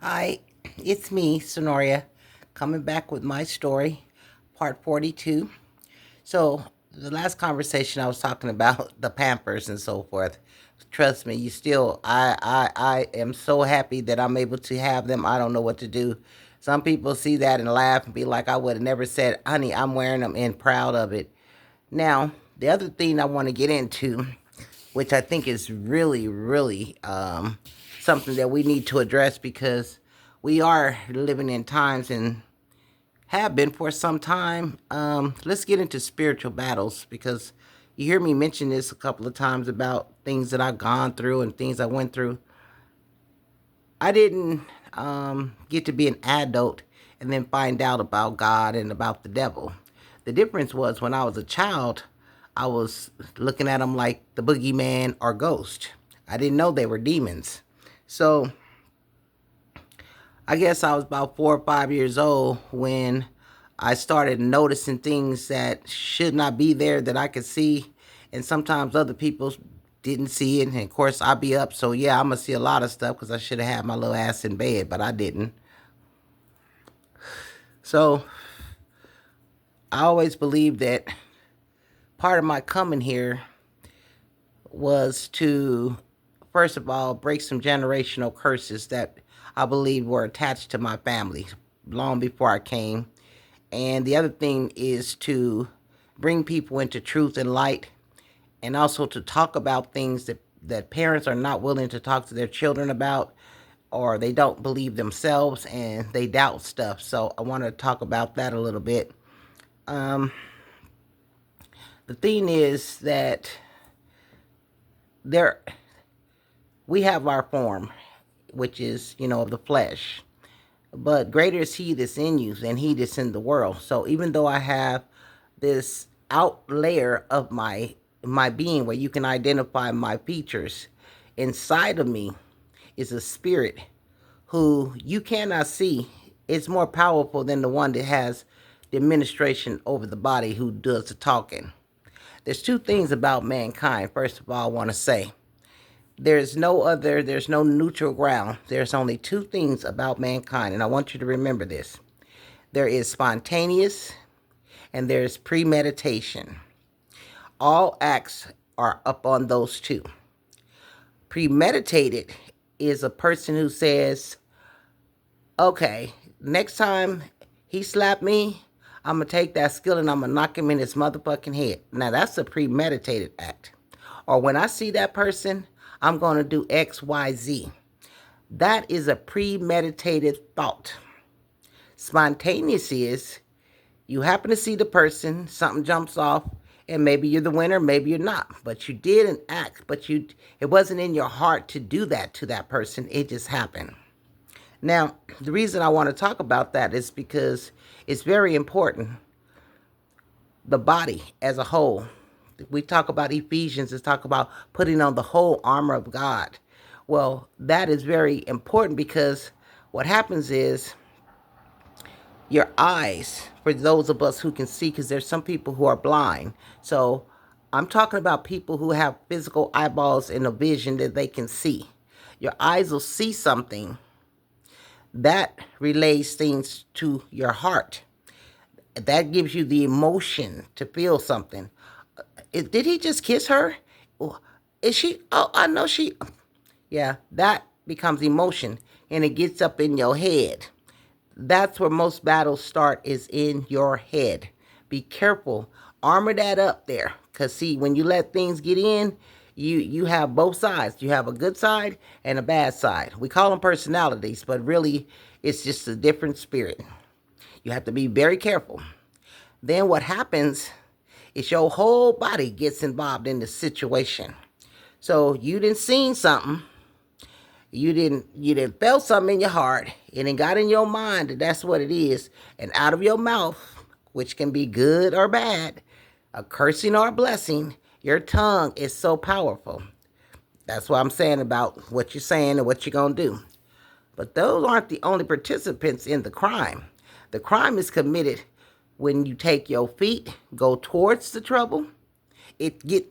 Hi, it's me, Sonoria, coming back with my story, part 42. So, the last conversation I was talking about the Pampers and so forth. Trust me, I am so happy that I'm able to have them. I don't know what to do. Some people see that and laugh and be like, I would have never said, honey, I'm wearing them and proud of it. Now, the other thing I want to get into, which I think is really, something that we need to address because we are living in times and have been for some time. Let's get into spiritual battles because you hear me mention this a couple of times about things that I've gone through and things I went through. I didn't get to be an adult and then find out about God and about the devil. The difference was when I was a child, I was looking at them like the boogeyman or ghost. I didn't know they were demons. So I guess I was about 4 or 5 years old when I started noticing things that should not be there that I could see, and sometimes other people didn't see it. And of course, I'd be up, so yeah, I'm gonna see a lot of stuff because I should have had my little ass in bed, but I didn't. So I always believed that part of my coming here was to, first of all, break some generational curses that I believe were attached to my family long before I came. And the other thing is to bring people into truth and light, and also to talk about things that parents are not willing to talk to their children about, or they don't believe themselves and they doubt stuff. So I want to talk about that a little bit. Um, the thing is that there we have our form, which is, of the flesh. But greater is he that's in you than he that's in the world. So even though I have this out layer of my being where you can identify my features, inside of me is a spirit who you cannot see. It's more powerful than the one that has the administration over the body who does the talking. There's two things about mankind. First of all, I want to say there's no neutral ground. There's only two things about mankind, and I want you to remember this. There is spontaneous and there's premeditation. All acts are up on those two. Premeditated is a person who says, okay, next time he slapped me, I'm going to take that skill and I'm going to knock him in his motherfucking head. Now, that's a premeditated act. Or when I see that person, I'm going to do X, Y, Z. That is a premeditated thought. Spontaneous is you happen to see the person, something jumps off, and maybe you're the winner, maybe you're not. But you did an act, but it wasn't in your heart to do that to that person. It just happened. Now, the reason I want to talk about that is because it's very important. The body as a whole. We talk about Ephesians, it's talk about putting on the whole armor of God. Well, that is very important because what happens is your eyes, for those of us who can see, because there's some people who are blind. So I'm talking about people who have physical eyeballs and a vision that they can see. Your eyes will see something that relays things to your heart. That gives you the emotion to feel something. Did he just kiss her? Is she? Oh, I know she. Yeah, that becomes emotion and it gets up in your head. That's where most battles start, is in your head. Be careful. Armor that up there. Because, see, when you let things get in, you have both sides. You have a good side and a bad side. We call them personalities, but really it's just a different spirit. You have to be very careful. Then what happens is your whole body gets involved in the situation. So you didn't seen something, you didn't felt something in your heart, and it got in your mind that that's what it is, and out of your mouth, which can be good or bad, a cursing or a blessing, your tongue is so powerful. That's what I'm saying about what you're saying and what you're gonna do. But those aren't the only participants in the crime. The crime is committed when you take your feet, go towards the trouble.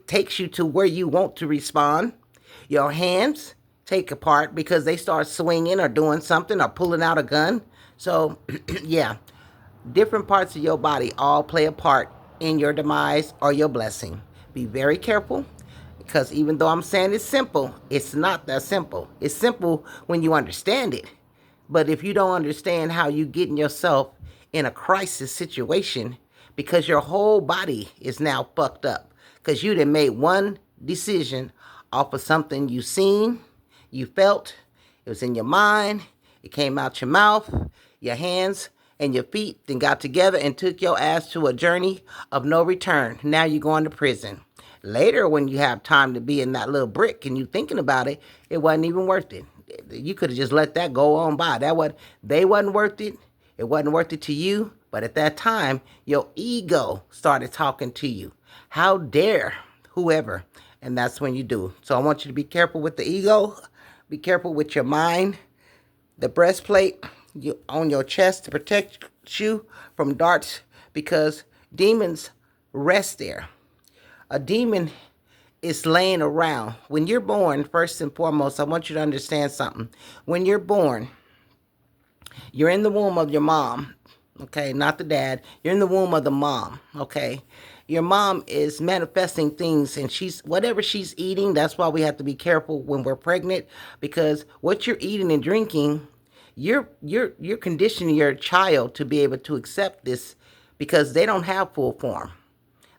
Takes you to where you want to respond. Your hands, take apart because they start swinging or doing something or pulling out a gun. So, yeah, different parts of your body all play a part in your demise or your blessing. Be very careful because even though I'm saying it's simple, it's not that simple. It's simple when you understand it. But if you don't understand how you getting yourself in a crisis situation because your whole body is now fucked up because you done made one decision off of something you seen, you felt, it was in your mind, it came out your mouth, your hands, and your feet then got together and took your ass to a journey of no return. Now you're going to prison. Later, when you have time to be in that little brick and you thinking about it, it wasn't even worth it. You could have just let that go on by. They wasn't worth it. It wasn't worth it to you. But at that time, your ego started talking to you. How dare whoever. And that's when you do. So I want you to be careful with the ego. Be careful with your mind. The breastplate on your chest to protect you from darts because demons rest there. A demon is laying around. When you're born, first and foremost, I want you to understand something. When you're born, you're in the womb of your mom, okay, not the dad. You're in the womb of the mom, okay? Your mom is manifesting things and whatever she's eating, that's why we have to be careful when we're pregnant because what you're eating and drinking, you're conditioning your child to be able to accept this because they don't have full form.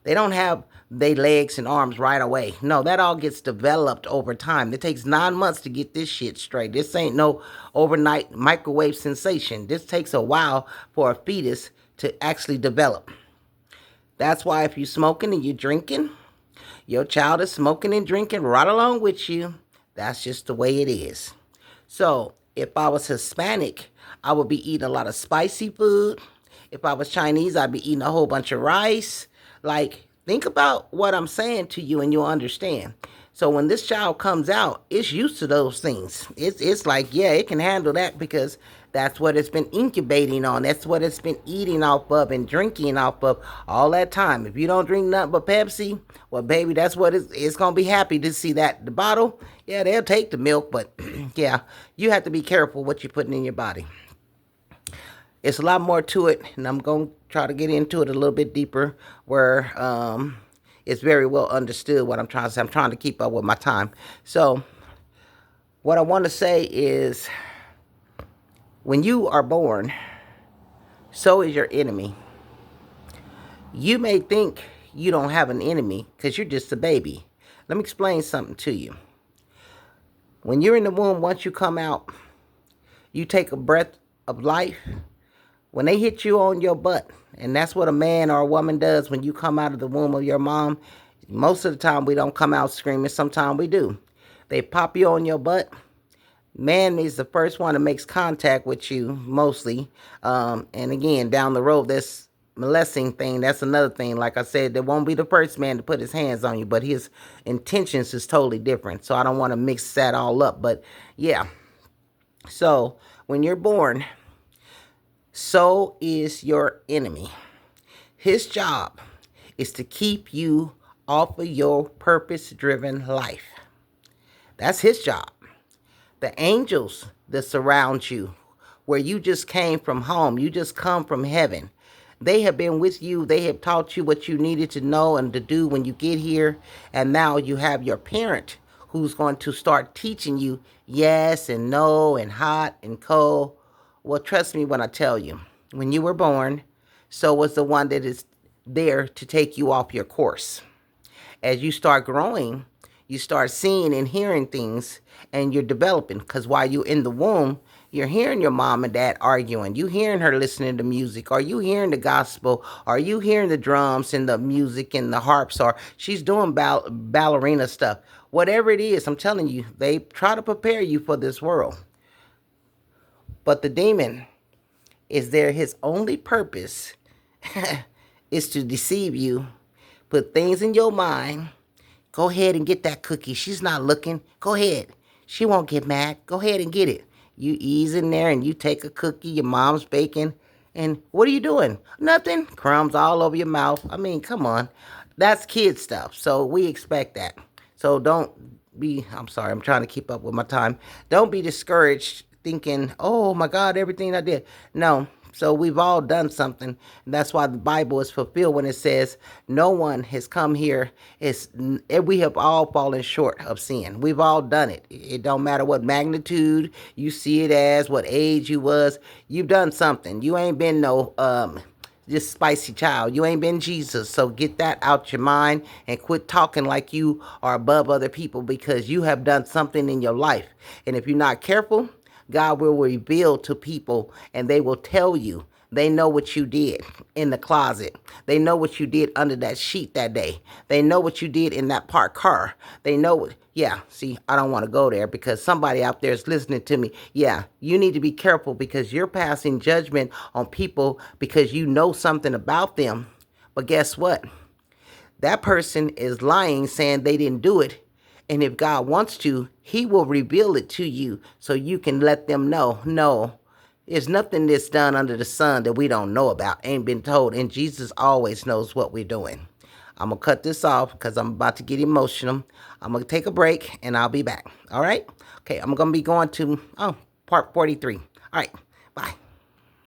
They don't have their legs and arms right away. No, that all gets developed over time. It takes 9 months to get this shit straight. This ain't no overnight microwave sensation. This takes a while for a fetus to actually develop. That's why if you're smoking and you're drinking, your child is smoking and drinking right along with you. That's just the way it is. So if I was Hispanic, I would be eating a lot of spicy food. If I was Chinese, I'd be eating a whole bunch of rice. Like, think about what I'm saying to you and you'll understand. So when this child comes out, it's used to those things. It's like, yeah, it can handle that because that's what it's been incubating on. That's what it's been eating off of and drinking off of all that time. If you don't drink nothing but Pepsi, well, baby, that's what it's going to be happy to see that. The bottle, yeah, they'll take the milk, but yeah, you have to be careful what you're putting in your body. It's a lot more to it, and I'm going to try to get into it a little bit deeper where it's very well understood what I'm trying to say. I'm trying to keep up with my time. So what I want to say is when you are born, so is your enemy. You may think you don't have an enemy because you're just a baby. Let me explain something to you. When you're in the womb, once you come out, you take a breath of life. When they hit you on your butt, and that's what a man or a woman does when you come out of the womb of your mom, most of the time we don't come out screaming. Sometimes we do. They pop you on your butt. Man is the first one that makes contact with you mostly. And again, down the road, this molesting thing, that's another thing. Like I said, there won't be the first man to put his hands on you, but his intentions is totally different. So I don't want to mix that all up. But yeah. So when you're born, so is your enemy. His job is to keep you off of your purpose-driven life. That's his job. The angels that surround you, where you just came from home, you just come from heaven. They have been with you. They have taught you what you needed to know and to do when you get here. And now you have your parent who's going to start teaching you yes and no and hot and cold. Well, trust me when I tell you, when you were born, so was the one that is there to take you off your course. As you start growing, you start seeing and hearing things and you're developing. Because while you're in the womb, you're hearing your mom and dad arguing. You hearing her listening to music. Are you hearing the gospel? Are you hearing the drums and the music and the harps? Or she's doing ballerina stuff. Whatever it is, I'm telling you, they try to prepare you for this world. But the demon is there. His only purpose is to deceive you, put things in your mind. Go ahead and get that cookie. She's not looking. Go ahead. She won't get mad. Go ahead and get it. You ease in there and you take a cookie your mom's baking. And what are you doing? Nothing. Crumbs all over your mouth. I mean, come on. That's kid stuff. So we expect that. So don't I'm sorry, I'm trying to keep up with my time. Don't be discouraged thinking, oh my God, everything I did. No. So we've all done something. That's why the Bible is fulfilled when it says no one has come here. We have all fallen short of sin. We've all done it. It don't matter what magnitude you see it as, what age you was. You've done something. You ain't been no just spicy child. You ain't been Jesus. So get that out your mind and quit talking like you are above other people, because you have done something in your life. And if you're not careful, God will reveal to people and they will tell you. They know what you did in the closet. They know what you did under that sheet that day. They know what you did in that parked car. They know what, yeah, see, I don't want to go there because somebody out there is listening to me. Yeah, you need to be careful because you're passing judgment on people because you know something about them. But guess what? That person is lying, saying they didn't do it. And if God wants to, he will reveal it to you so you can let them know, no, there's nothing that's done under the sun that we don't know about, ain't been told. And Jesus always knows what we're doing. I'm going to cut this off because I'm about to get emotional. I'm going to take a break and I'll be back. All right? Okay, I'm going to be going to part 43. All right.